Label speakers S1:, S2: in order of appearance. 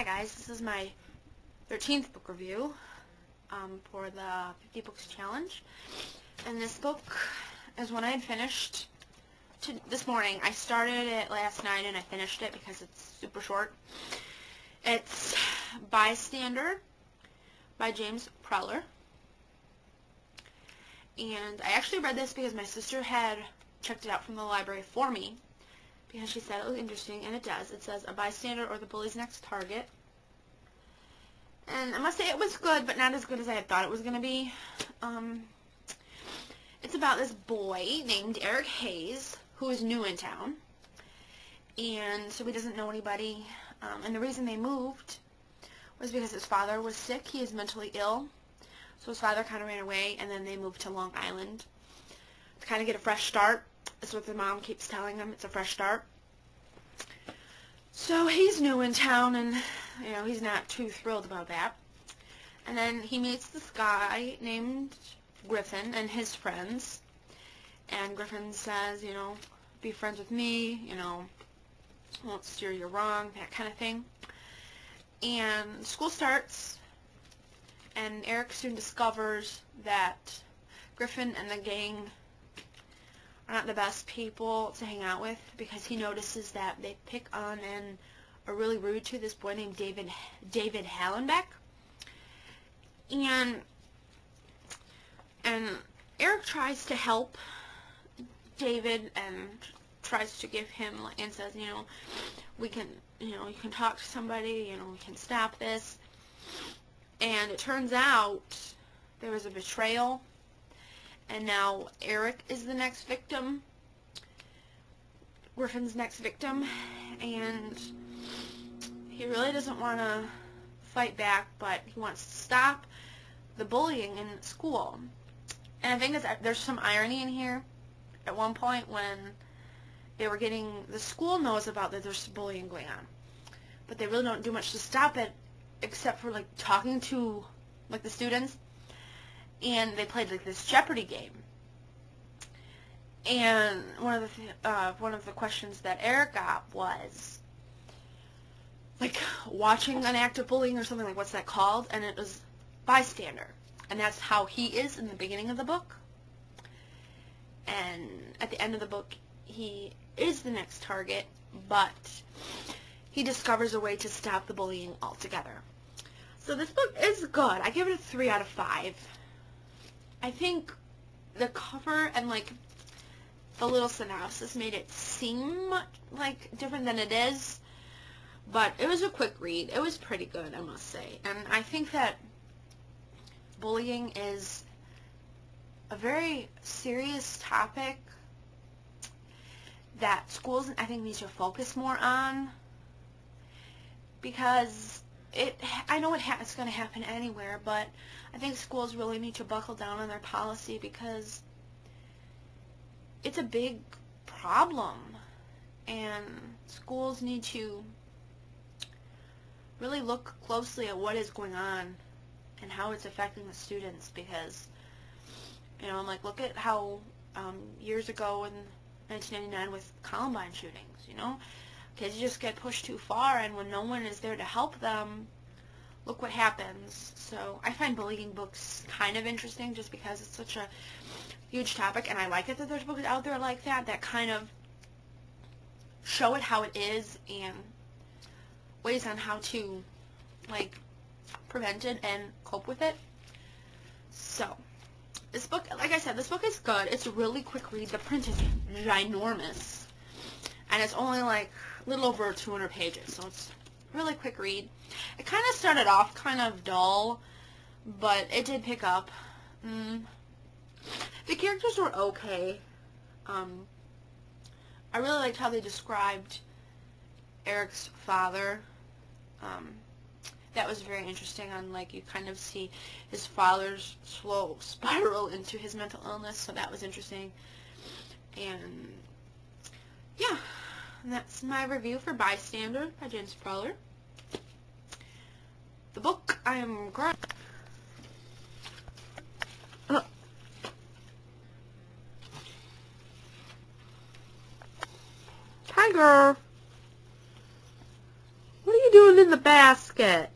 S1: Hi guys, this is my 13th book review for the 50 Books Challenge. And this book is one I had finished this morning. I started it last night and I finished it because it's super short. It's Bystander by James Preller. And I actually read this because my sister had checked it out from the library for me, because she said it looked interesting, and it does. It says, a bystander or the bully's next target. And I must say it was good, but not as good as I had thought it was going to be. It's about this boy named Eric Hayes, who is new in town. And so he doesn't know anybody. And the reason they moved was because his father was sick. He is mentally ill. So his father kind of ran away, and then they moved to Long Island to kind of get a fresh start. That's what the mom keeps telling him. It's a fresh start. So he's new in town, and he's not too thrilled about that. And then he meets this guy named Griffin and his friends. And Griffin says, be friends with me, won't steer you wrong, that kind of thing. And school starts, and Eric soon discovers that Griffin and the gang are not the best people to hang out with, because he notices that they pick on and are really rude to this boy named David Hallenbeck. And Eric tries to help David and tries to give him, and says, we can, you can talk to somebody, we can stop this. And it turns out there was a betrayal. And now Eric is the next victim, Griffin's next victim, and he really doesn't want to fight back, but he wants to stop the bullying in school. And I think there's some irony in here. At one point when the school knows about that there's bullying going on, but they really don't do much to stop it, except for talking to the students. And they played this Jeopardy game. And one of the questions that Eric got was watching an act of bullying or something, what's that called? And it was bystander. And that's how he is in the beginning of the book. And at the end of the book, he is the next target, but he discovers a way to stop the bullying altogether. So this book is good. I give it a 3 out of 5. I think the cover and the little synopsis made it seem different than it is, but it was a quick read. It was pretty good, I must say. And I think that bullying is a very serious topic that schools, I think, need to focus more on, because I know it's going to happen anywhere, but I think schools really need to buckle down on their policy, because it's a big problem, and schools need to really look closely at what is going on and how it's affecting the students, because, look at how years ago in 1999 with Columbine shootings, kids just get pushed too far, and when no one is there to help them, look what happens. So I find bullying books kind of interesting, just because it's such a huge topic, and I like it that there's books out there like that kind of show it how it is and ways on how to prevent it and cope with it. So this book, like I said, this book is good. It's a really quick read. The print is ginormous, and it's only a little over 200 pages, so it's really quick read. It kind of started off kind of dull, but it did pick up. The characters were okay. I really liked how they described Eric's father. That was very interesting. You kind of see his father's slow spiral into his mental illness, so that was interesting. And yeah, and that's my review for Bystander by James Preller. The book I am great. Tiger, what are you doing in
S2: in the basket.